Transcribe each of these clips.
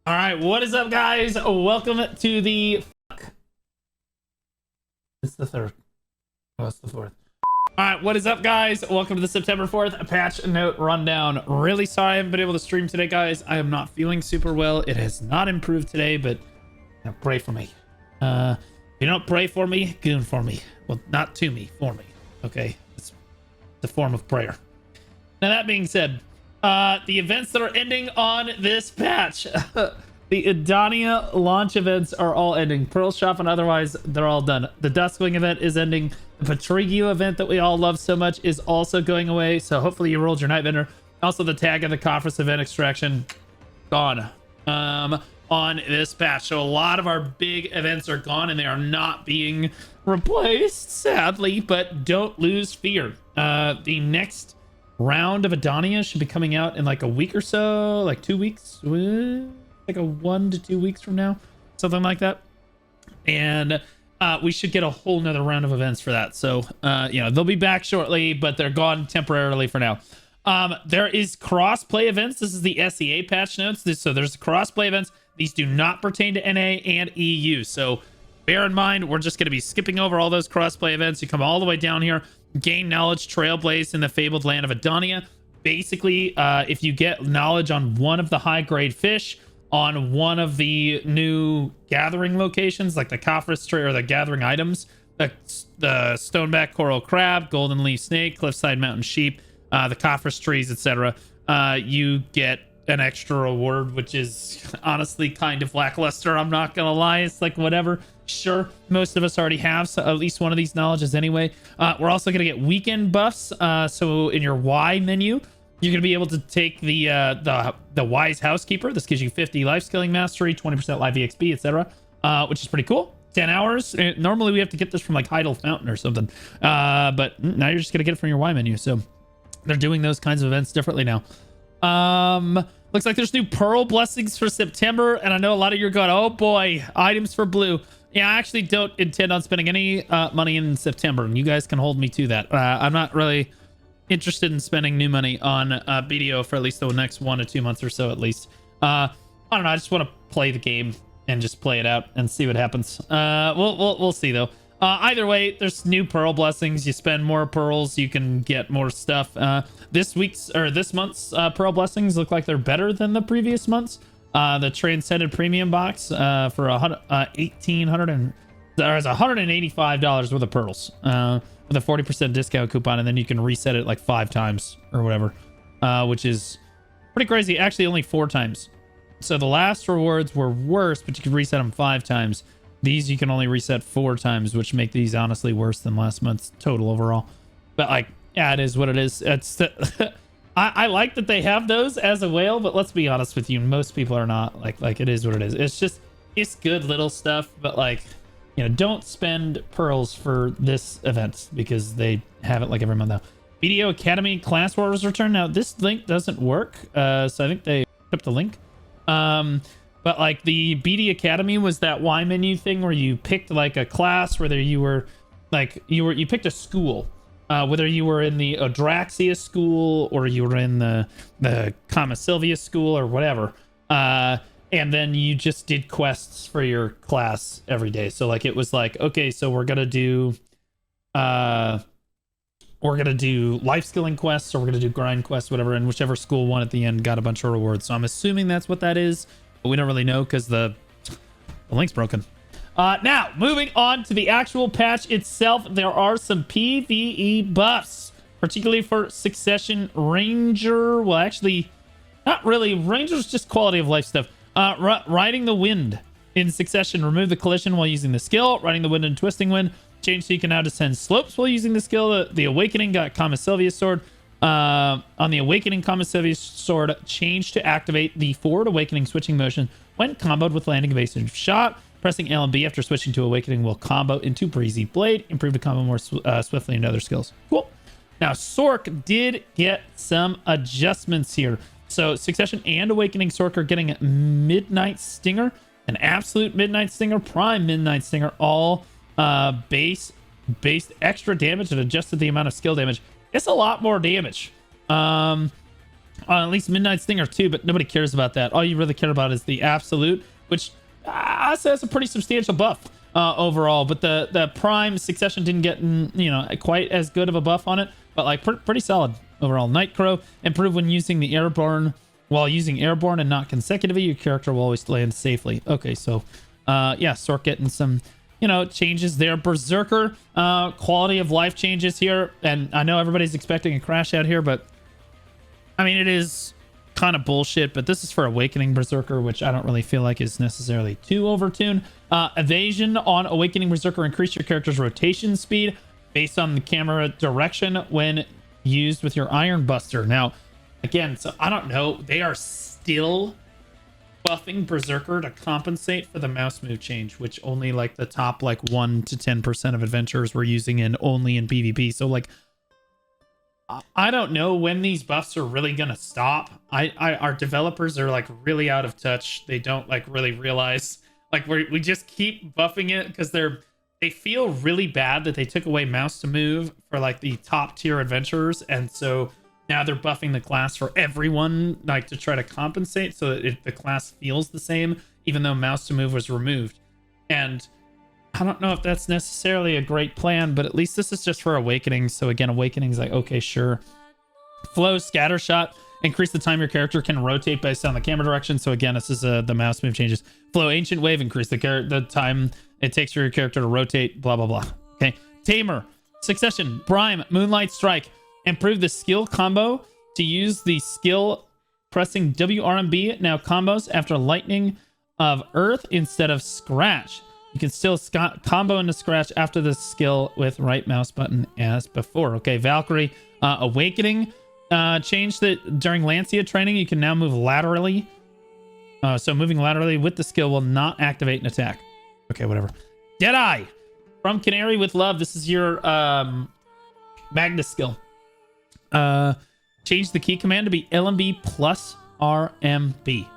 All right, what is up, guys? Welcome to the... It's the third. Oh, it's the fourth. All right, what is up, guys? Welcome to the September 4th Patch Note Rundown. Really sorry I haven't been able to stream today, guys. I am not feeling super well. It has not improved today, but pray for me. If you don't pray for me, goon for me. Well, not to me, for me. Okay? It's a form of prayer. Now, that being said, the events that are ending on this patch. The Edania launch events are all ending. Pearl Shop and otherwise, they're all done. The Duskwing event is ending. The Patrigio event that we all love so much is also going away. So hopefully you rolled your Night Vendor. Also, the Tag of the Coffers event extraction, gone on this patch. So a lot of our big events are gone and they are not being replaced, sadly. But don't lose fear. The next round of Edania should be coming out in like a week or so, like 2 weeks, like a 1 to 2 weeks from now, something like that. And we should get a whole nother round of events for that. So they'll be back shortly, but they're gone temporarily for now. There is cross-play events. This is the SEA patch notes. So there's cross-play events. These do not pertain to NA and EU. So bear in mind, we're just going to be skipping over all those cross-play events. You come all the way down here, gain knowledge, Trailblaze in the Fabled land of Edania. Basically, if you get knowledge on one of the high-grade fish, on one of the new gathering locations, like the Coffers tree or the gathering items, the stoneback coral crab, golden leaf snake, cliffside mountain sheep, the Coffers trees, etc., you get an extra reward, which is honestly kind of lackluster. I'm not gonna lie. It's like whatever. Sure, most of us already have at least one of these knowledges anyway. We're also gonna get weekend buffs. So in your Y menu, you're going to be able to take the Wise Housekeeper. This gives you 50 life skilling mastery, 20% live EXP, etc., which is pretty cool. 10 hours. Normally, we have to get this from like Heidel Fountain or something. But now you're just going to get it from your Y menu. So they're doing those kinds of events differently now. Looks like there's new Pearl Blessings for September. And I know a lot of you are going, oh boy, items for blue. Yeah, I actually don't intend on spending any money in September. And you guys can hold me to that. I'm not really interested in spending new money on BDO for at least the next 1 to 2 months or so, at least. I don't know. I just want to play the game and just play it out and see what happens. We'll see though. Either way, there's new Pearl Blessings. You spend more pearls, you can get more stuff. This month's Pearl Blessings look like they're better than the previous months. The Transcended Premium box for $185 worth of pearls. With a 40% discount coupon, and then you can reset it like 5 times or whatever, which is pretty crazy. Actually, only 4 times. So the last rewards were worse, but you could reset them 5 times. These you can only reset 4 times, which make these honestly worse than last month's total overall. But like, yeah, it is what it is. It's I like that they have those as a whale, but let's be honest with you, most people are not. Like it is what it is. It's good little stuff, but like, don't spend pearls for this event because they have it like every month now. BDAcademy Class Wars return. Now, this link doesn't work, so I think they took the link. But like the BDAcademy was that Y menu thing where you picked like a class, whether you were like, you picked a school, whether you were in the Odraxia school or you were in the Kama Sylvia school or whatever. And then you just did quests for your class every day. So like it was like, okay, so we're gonna do life skilling quests, or we're gonna do grind quests, whatever, and whichever school won at the end got a bunch of rewards. So I'm assuming that's what that is, but we don't really know because the link's broken. Now moving on to the actual patch itself, there are some PvE buffs, particularly for Succession Ranger. Well, actually, not really. Ranger's just quality of life stuff. Riding the Wind in Succession. Remove the collision while using the skill. Riding the Wind and Twisting Wind. Change so you can now descend slopes while using the skill. The Awakening got Kama Sylvia's sword. On the Awakening Kama Sylvia's sword, change to activate the forward Awakening switching motion when comboed with landing evasive shot. Pressing L and B after switching to Awakening will combo into Breezy Blade. Improve the combo more swiftly into other skills. Cool. Now, Sork did get some adjustments here. So Succession and Awakening Sork are getting Midnight Stinger, an Absolute Midnight Stinger, Prime Midnight Stinger, all based extra damage and adjusted the amount of skill damage. It's a lot more damage. At least Midnight Stinger too, but nobody cares about that. All you really care about is the Absolute, which I say that's a pretty substantial buff overall. But the Prime Succession didn't get, you know, quite as good of a buff on it, but like pretty solid overall. Nightcrow, improved when using the Airborne. While using Airborne and not consecutively, your character will always land safely. Okay, so yeah, Sork getting some, you know, changes there. Berserker, quality of life changes here. And I know everybody's expecting a crash out here, but I mean, it is kind of bullshit, but this is for Awakening Berserker, which I don't really feel like is necessarily too overtuned. Evasion on Awakening Berserker, increase your character's rotation speed based on the camera direction when used with your Iron Buster. Now, again, so I don't know. They are still buffing Berserker to compensate for the mouse move change, which only like the top like 1 to 10% of adventurers were using in only in PvP. So like, I don't know when these buffs are really gonna stop. Our developers are like really out of touch. They don't like really realize, like we just keep buffing it because they feel really bad that they took away mouse to move for like the top tier adventurers, and so now they're buffing the class for everyone, like to try to compensate so that the class feels the same, even though mouse to move was removed. And I don't know if that's necessarily a great plan, but at least this is just for Awakening. So again, Awakening's like, okay, sure. Flow, Scatter Shot, increase the time your character can rotate based on the camera direction. So again, this is the mouse move changes. Flow, Ancient Wave, increase the time it takes for your character to rotate, blah, blah, blah. Okay. Tamer, Succession, Prime, Moonlight Strike. Improve the skill combo to use the skill pressing WRMB now combos after Lightning of Earth instead of Scratch. You can still combo into Scratch after the skill with right mouse button as before. Okay, Valkyrie, Awakening. Changed that during Lancia training, you can now move laterally. So moving laterally with the skill will not activate an attack. Okay, whatever. Deadeye, from Canary with Love. This is your Magnus skill. Change the key command to be LMB plus RMB.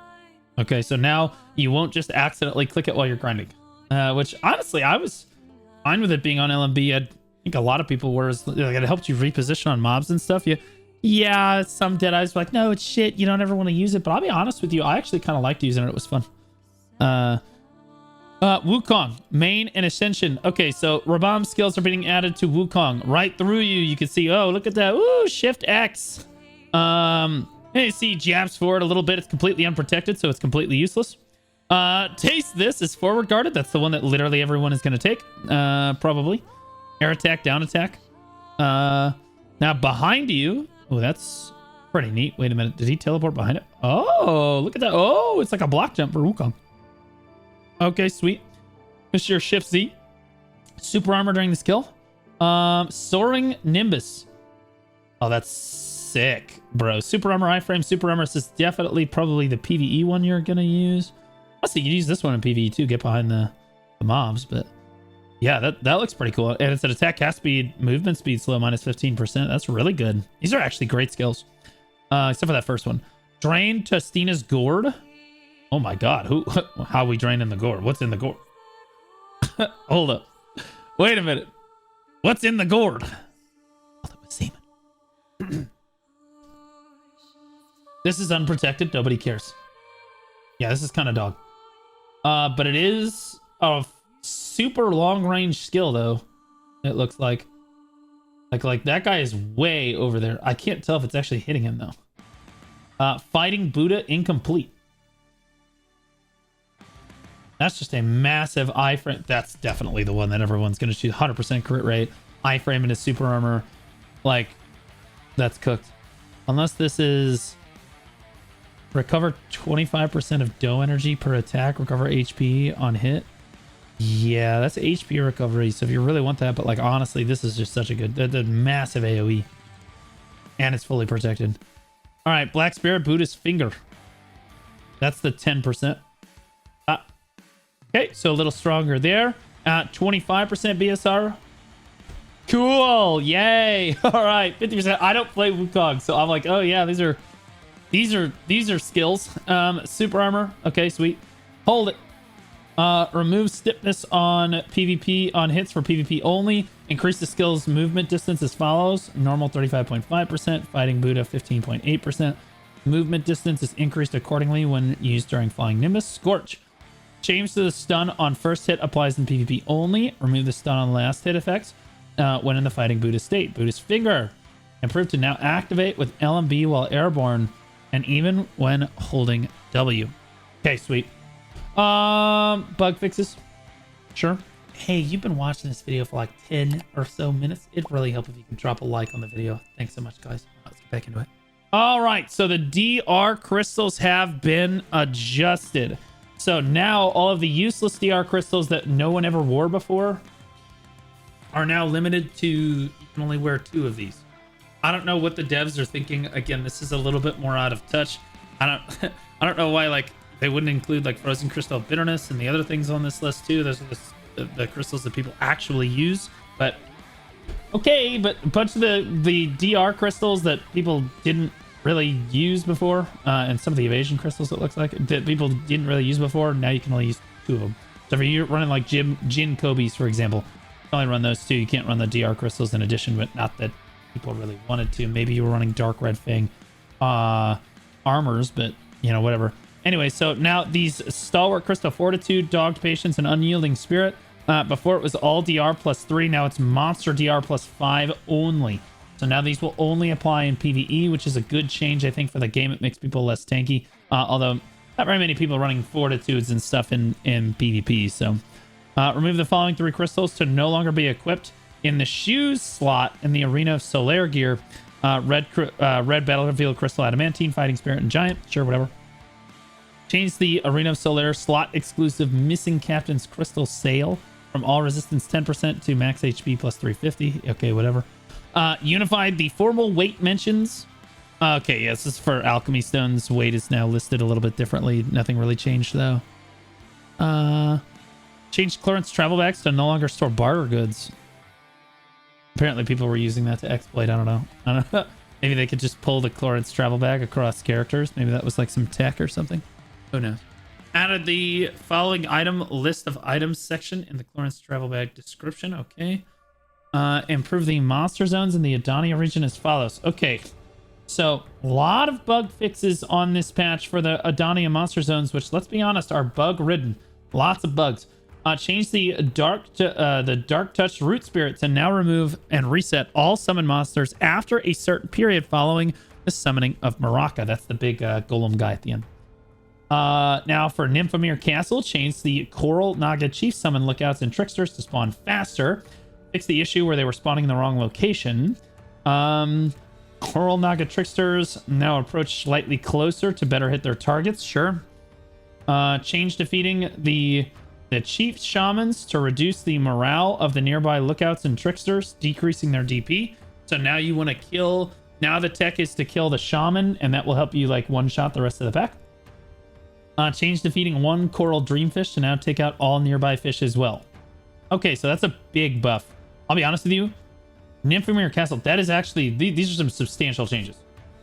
Okay, so now you won't just accidentally click it while you're grinding. Which honestly, I was fine with it being on LMB. I think a lot of people were. Like, it helped you reposition on mobs and stuff. Yeah, some Deadeyes were like, no, it's shit. You don't ever want to use it. But I'll be honest with you, I actually kind of liked using it. It was fun. Wukong, main and Ascension. Okay, so Rabam skills are being added to Wukong. Right through you, you can see, oh, look at that. Ooh, Shift X. And you see jabs forward a little bit. It's completely unprotected, so it's completely useless. Taste This is forward guarded. That's the one that literally everyone is going to take. Probably. Air attack, down attack. Now behind you. Oh, that's pretty neat. Wait a minute. Did he teleport behind it? Oh, look at that. Oh, it's like a block jump for Wukong. Okay, sweet. This is your Shift Z. Super armor during the skill. Soaring Nimbus. Oh, that's sick, bro. Super armor iframe. Super armor. This is definitely probably the PvE one you're going to use. Honestly, you could use this one in PvE too, get behind the mobs, but yeah, that looks pretty cool. And it's an attack, cast speed, movement speed slow, minus 15%. That's really good. These are actually great skills. Except for that first one. Drain Testina's Gourd. Oh my god, how we drain in the gourd? What's in the gourd? Hold up. Wait a minute. What's in the gourd? Well, it was semen. This is unprotected, nobody cares. Yeah, this is kind of dog. But it is a super long range skill though. It looks like that guy is way over there. I can't tell if it's actually hitting him though. Fighting Buddha incomplete. That's just a massive iframe. That's definitely the one that everyone's going to choose. 100% crit rate. Iframe and his super armor. Like, that's cooked. Unless this is recover 25% of dough energy per attack. Recover HP on hit. Yeah, that's HP recovery. So if you really want that, but like honestly, this is just such a good, the massive AoE. And it's fully protected. All right, Black Spirit Buddhist Finger. That's the 10%. Okay, so a little stronger there. 25% BSR. Cool, yay! All right, 50%. I don't play Wukong, so I'm like, oh yeah, these are skills. Super armor. Okay, sweet. Hold it. Remove stiffness on PvP on hits for PvP only. Increase the skill's movement distance as follows: normal 35.5%, fighting Buddha 15.8%. Movement distance is increased accordingly when used during Flying Nimbus. Scorch. Change to the stun on first hit applies in PvP only. Remove the stun on last hit effects when in the Fighting Buddhist state. Buddhist Finger. Improved to now activate with LMB while airborne and even when holding W. Okay, sweet. Bug fixes. Sure. Hey, you've been watching this video for like 10 or so minutes. It'd really help if you can drop a like on the video. Thanks so much, guys. Let's get back into it. All right, so the DR crystals have been adjusted. So now all of the useless DR crystals that no one ever wore before are now limited to, you can only wear 2 of these. I don't know what the devs are thinking. Again, this is a little bit more out of touch. I don't know why like they wouldn't include like Frozen Crystal of Bitterness and the other things on this list too. Those are the crystals that people actually use. But okay, but a bunch of the DR crystals that people didn't really use before, and some of the evasion crystals, it looks like, that people didn't really use before, now you can only use 2 of them. So if you're running like Jin Kobe's, for example, you can only run those 2. You can't run the DR crystals in addition, but not that people really wanted to. Maybe you were running Dark Red Fang armors, but you know, whatever. Anyway, so now these Stalwart Crystal Fortitude, Dogged Patience, and Unyielding Spirit. Before it was all DR plus 3, now it's Monster DR plus 5 only. So now these will only apply in PvE, which is a good change, I think, for the game. It makes people less tanky. Although not very many people running Fortitudes and stuff in PvP. So remove the following 3 crystals to no longer be equipped in the shoes slot in the Arena of Solaire gear. Red Battlefield Crystal Adamantine, Fighting Spirit, and Giant. Sure, whatever. Change the Arena of Solaire slot exclusive Missing Captain's Crystal Sail from all resistance 10% to max HP plus 350. Okay, whatever. Unified the formal weight mentions. Okay, yes, this is for alchemy stones. Weight is now listed a little bit differently. Nothing really changed though. Changed clearance travel bags to no longer store barter goods. Apparently people were using that to exploit. I don't know. Maybe they could just pull the clearance travel bag across characters. Maybe that was like some tech or something. Who knows? Added the following item list of items section in the clearance travel bag description. Okay. Improve the monster zones in the Edania region as follows. Okay, so a lot of bug fixes on this patch for the Edania monster zones, which, let's be honest, are bug ridden. Lots of bugs. Change the dark touch root spirit to now remove and reset all summon monsters after a certain period following the summoning of Maraka. That's the big golem guy at the end. Now for Nymphomere Castle, change the Coral Naga Chief summon lookouts and tricksters to spawn faster. Fix the issue where they were spawning in the wrong location. Coral Naga Tricksters now approach slightly closer to better hit their targets. Sure. Change defeating the Chief Shamans to reduce the morale of the nearby lookouts and tricksters, decreasing their DP. So now you want to kill... Now the tech is to kill the Shaman, and that will help you like one-shot the rest of the pack. Change defeating 1 Coral Dreamfish to now take out all nearby fish as well. Okay, so that's a big buff. I'll be honest with you. Nymphomere Castle, that is actually... These are some substantial changes.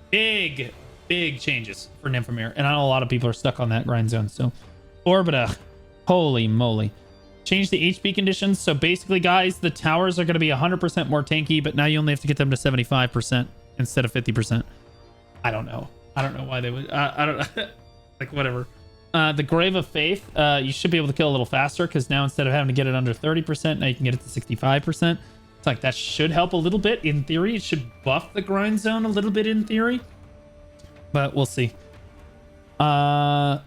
Big changes for Nymphomere. And I know a lot of people are stuck on that grind zone. So, Orbita. Holy moly. Change the HP conditions. So basically, guys, the towers are going to be 100% more tanky, but now you only have to get them to 75% instead of 50%. I don't know. I don't know why they would... I don't know. Like, whatever. The Grave of Faith, you should be able to kill a little faster because now instead of having to get it under 30%, now you can get it to 65%. It's like that should help a little bit in theory. It should buff the grind zone a little bit in theory, but we'll see. Yeah,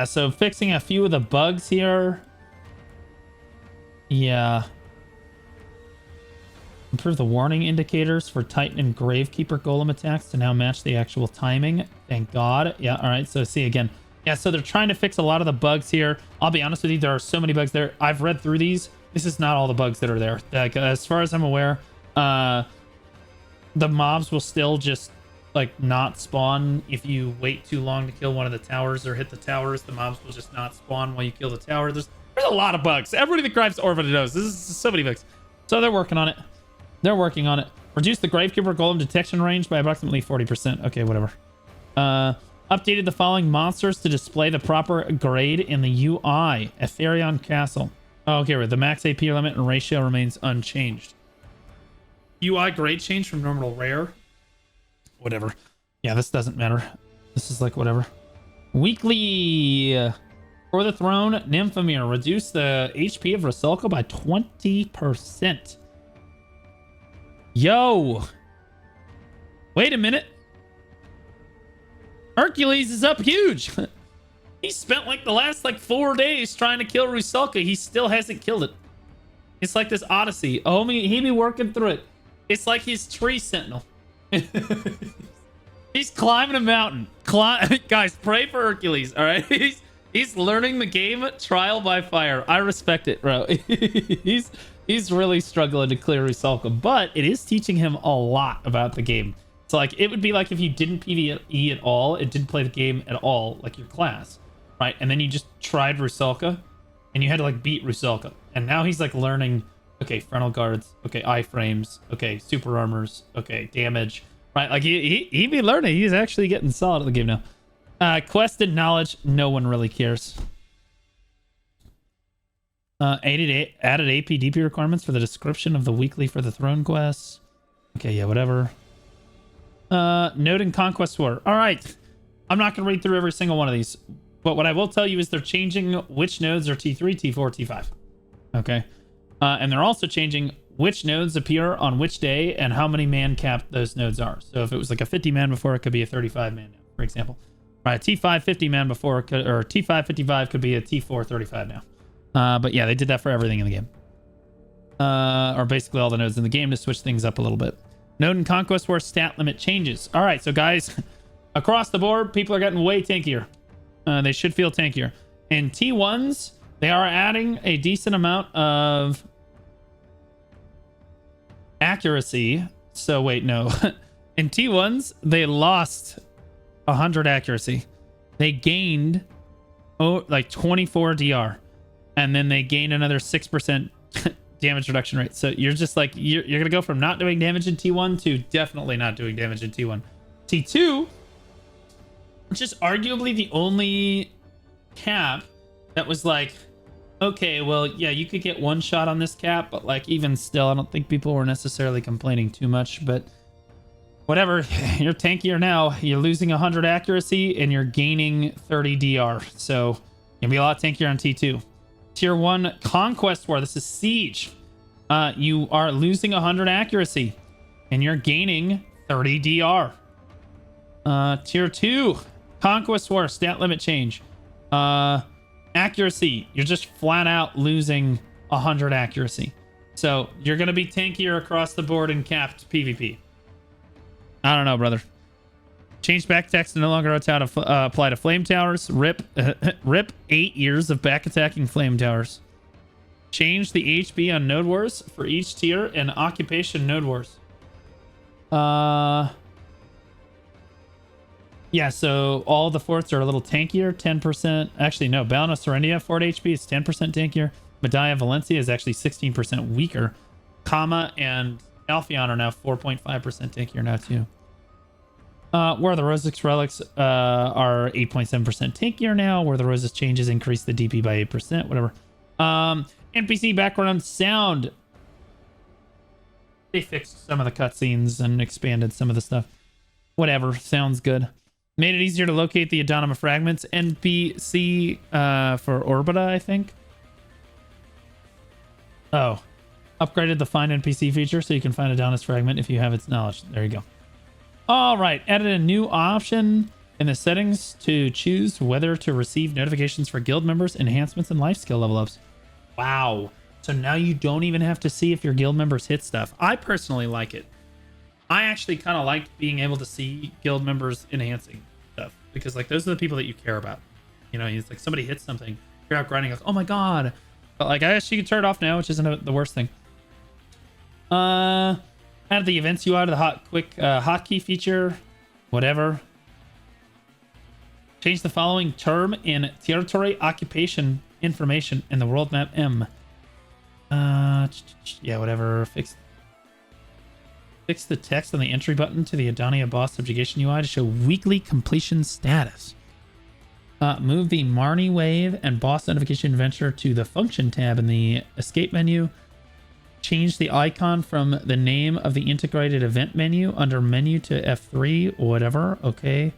so fixing a few of the bugs here. Yeah. Improve the warning indicators for Titan and Gravekeeper Golem attacks to now match the actual timing. Thank God. Yeah, all right. So see again. Yeah, so they're trying to fix a lot of the bugs here. I'll be honest with you, there are so many bugs there. I've read through these. This is not all the bugs that are there. Like, as far as I'm aware, the mobs will still just like not spawn if you wait too long to kill one of the towers or hit the towers. The mobs will just not spawn while you kill the tower. There's a lot of bugs. Everybody that grabs Orvita knows. This is so many bugs. So they're working on it. They're working on it. Reduce the Gravekeeper Golem detection range by approximately 40%. Okay, whatever. Updated the following monsters to display the proper grade in the UI. Etherion Castle. Oh, okay, right. The max AP limit and ratio remains unchanged. UI grade change from normal to rare. Whatever. Yeah, this doesn't matter. This is like whatever. Weekly for the throne, Nymphomere. Reduce the HP of Rusalka by 20%. Yo. Wait a minute. Hercules is up huge. He spent like the last like 4 days trying to kill Rusalka. He still hasn't killed it. It's like this Odyssey. Oh, he be working through it. It's like he's tree sentinel. He's climbing a mountain. Guys, pray for Hercules, all right? He's learning the game trial by fire. I respect it, bro. he's really struggling to clear Rusalka, but it is teaching him a lot about the game. So like it would be like if you didn't PvE at all, it didn't play the game at all, like your class, right? And then you just tried Rusalka and you had to like beat Rusalka. And now he's like learning, okay, frontal guards, okay, iframes, okay, super armors, okay, damage, right? Like he be learning. He's actually getting solid at the game now. Quest and knowledge, no one really cares. Added AP DP requirements for the description of the weekly for the throne quests. Okay, yeah, whatever. Node and Conquest War. All right. I'm not going to read through every single one of these, but what I will tell you is they're changing which nodes are T3, T4, T5. Okay. And they're also changing which nodes appear on which day and how many man cap those nodes are. So if it was like a 50 man before, it could be a 35 man now, for example. Right, T5 50 man before, or T5 55 could be a T4 35 now. But yeah, they did that for everything in the game. Or basically all the nodes in the game to switch things up a little bit. Node and Conquest War stat limit changes. All right, so guys, across the board, people are getting way tankier. They should feel tankier. In T1s, they are adding a decent amount of accuracy. So wait, no. In T1s, they lost 100 accuracy. They gained like 24 DR. And then they gained another 6% damage reduction rate. So you're just like, you're going to go from not doing damage in T1 to definitely not doing damage in T1. T2, which is arguably the only cap that was like, okay, well, yeah, you could get one shot on this cap, but like even still, I don't think people were necessarily complaining too much, but whatever. You're tankier now. You're losing 100 accuracy and you're gaining 30 DR. So you'll be a lot tankier on T2. Tier 1 Conquest War. This is Siege. You are losing 100 accuracy and you're gaining 30 DR. Tier 2 Conquest War stat limit change. Accuracy. You're just flat out losing 100 accuracy. So you're going to be tankier across the board in capped PvP. I don't know, brother. Change back attacks to no longer apply to flame towers. Rip 8 years of back attacking flame towers. Change the HP on node wars for each tier and occupation node wars. Yeah, so all the forts are a little tankier, 10%. Actually, no, Balna Serendia, Fort HP is 10% tankier. Medalla Valencia is actually 16% weaker. Kama and Alpheon are now 4.5% tankier now, too. Where the Rosix relics are 8.7% tankier now. Where the Roses changes increase the DP by 8%, whatever. NPC background sound. They fixed some of the cutscenes and expanded some of the stuff. Whatever, sounds good. Made it easier to locate the Edania fragments. NPC for Orbita, I think. Oh. Upgraded the find NPC feature so you can find Edania's fragment if you have its knowledge. There you go. All right. Added a new option in the settings to choose whether to receive notifications for guild members, enhancements, and life skill level ups. Wow. So now you don't even have to see if your guild members hit stuff. I personally like it. I actually kind of liked being able to see guild members enhancing stuff because like those are the people that you care about. You know, it's like somebody hits something, you're out grinding like, oh my god. But like I guess you can turn it off now, which isn't the worst thing. Added the events UI to the hotkey feature, whatever. Change the following term in territory occupation information in the world map M. Yeah, whatever. Fix the text on the entry button to the Edania boss subjugation UI to show weekly completion status. Move the Marnie wave and boss notification adventure to the function tab in the escape menu. Change the icon from the name of the integrated event menu under menu to F3, whatever. Okay.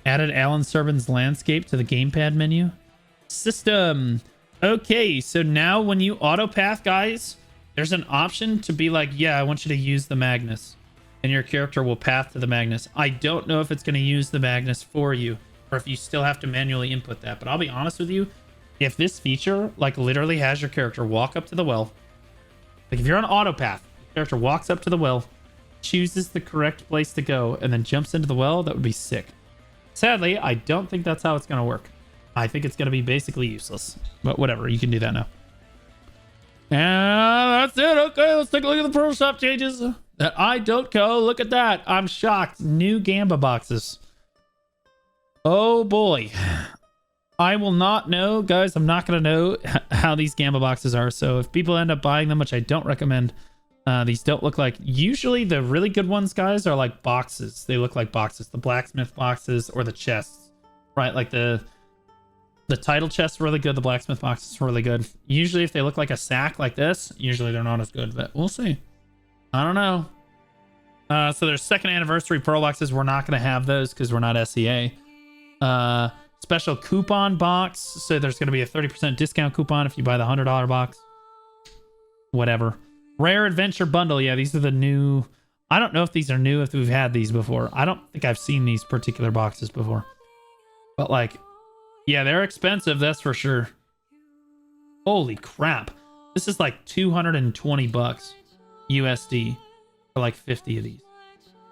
Added Alan Serban's landscape to the gamepad menu. System. Okay, so now when you auto path, guys, there's an option to be like, yeah, I want you to use the Magnus. And your character will path to the Magnus. I don't know if it's going to use the Magnus for you, or if you still have to manually input that. But I'll be honest with you, if this feature, like, literally has your character walk up to the well, like if you're on auto path, your character walks up to the well, chooses the correct place to go, and then jumps into the well, that would be sick. Sadly, I don't think that's how it's going to work. I think it's going to be basically useless. But whatever, you can do that now. And that's it. Okay, let's take a look at the Pearl Shop changes that I don't go. Look at that. I'm shocked. New Gamba boxes. Oh boy. I will not know, guys. I'm not going to know how these Gamba boxes are. So if people end up buying them, which I don't recommend, these don't look like... Usually the really good ones, guys, are like boxes. They look like boxes. The blacksmith boxes or the chests, right? Like the title chest's really good. The blacksmith box is really good. Usually if they look like a sack like this, usually they're not as good, but we'll see. I don't know. So there's second anniversary pearl boxes. We're not going to have those because we're not SEA. Special coupon box. So there's going to be a 30% discount coupon if you buy the $100 box. Whatever. Rare adventure bundle. Yeah, these are the new... I don't know if these are new, if we've had these before. I don't think I've seen these particular boxes before. But like... Yeah, they're expensive, that's for sure. Holy crap. This is like 220 bucks USD for like 50 of these,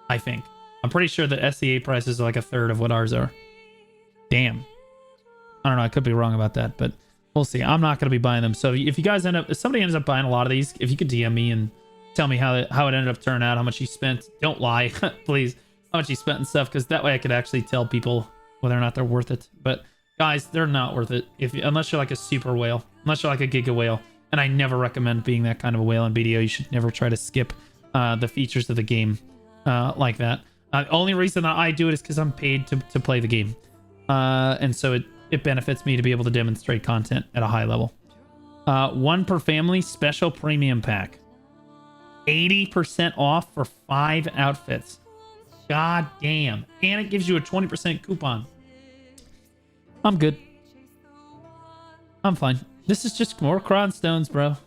I think. I'm pretty sure that SEA prices are like a third of what ours are. Damn. I don't know, I could be wrong about that, but we'll see. I'm not going to be buying them. So if you guys if somebody ends up buying a lot of these, if you could DM me and tell me how it ended up turning out, how much you spent. Don't lie, please. How much you spent and stuff, because that way I could actually tell people whether or not they're worth it. But guys, they're not worth it unless you're like a super whale, unless you're like a giga whale. And I never recommend being that kind of a whale in BDO. You should never try to skip the features of the game like that. The only reason that I do it is because I'm paid to play the game. And so it benefits me to be able to demonstrate content at a high level. One per family special premium pack. 80% off for 5 outfits. God damn. And it gives you a 20% coupon. I'm good. I'm fine. This is just more cron stones, bro.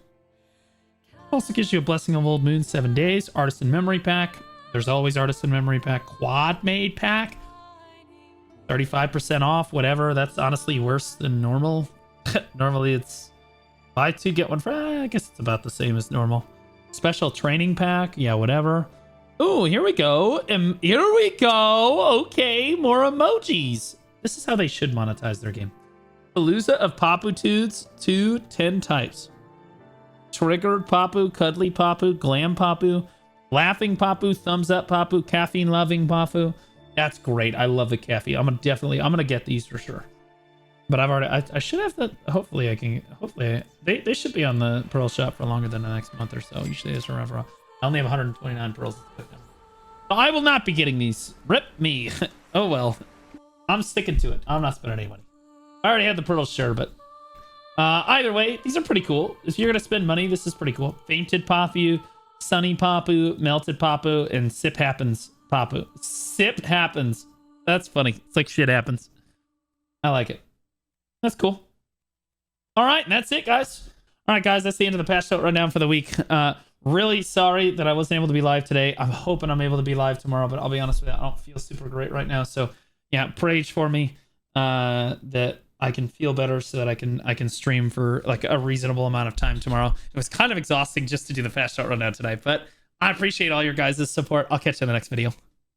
Also gives you a Blessing of Old Moon 7 days. Artisan Memory Pack. There's always Artisan Memory Pack. Quad Made Pack. 35% off, whatever. That's honestly worse than normal. Normally it's buy 2, get 1 for... I guess it's about the same as normal. Special Training Pack. Yeah, whatever. Ooh, here we go. Here we go. Okay, more emojis. This is how they should monetize their game. Palooza of Papu-tudes, 2 10 types. Triggered Papu, Cuddly Papu, Glam Papu, Laughing Papu, Thumbs Up Papu, Caffeine Loving Papu. That's great. I love the caffeine. I'm gonna get these for sure. But I've already I should have that. Hopefully they should be on the Pearl Shop for longer than the next month or so. Usually it's forever. I only have 129 pearls. I will not be getting these. Rip me. Oh well. I'm sticking to it. I'm not spending any money. I already had the pearls, sure, but either way, these are pretty cool. If you're gonna spend money, this is pretty cool. Fainted Papu, Sunny Papu, Melted Papu, and Sip Happens Papu. Sip Happens. That's funny. It's like shit happens. I like it. That's cool. All right, and that's it, guys. All right, guys, that's the end of the Patch Note Rundown for the week. Really sorry that I wasn't able to be live today. I'm hoping I'm able to be live tomorrow, but I'll be honest with you, I don't feel super great right now. So yeah, pray for me that I can feel better so that I can stream for like a reasonable amount of time tomorrow. It was kind of exhausting just to do the Patch Note Rundown today, but I appreciate all your guys' support. I'll catch you in the next video.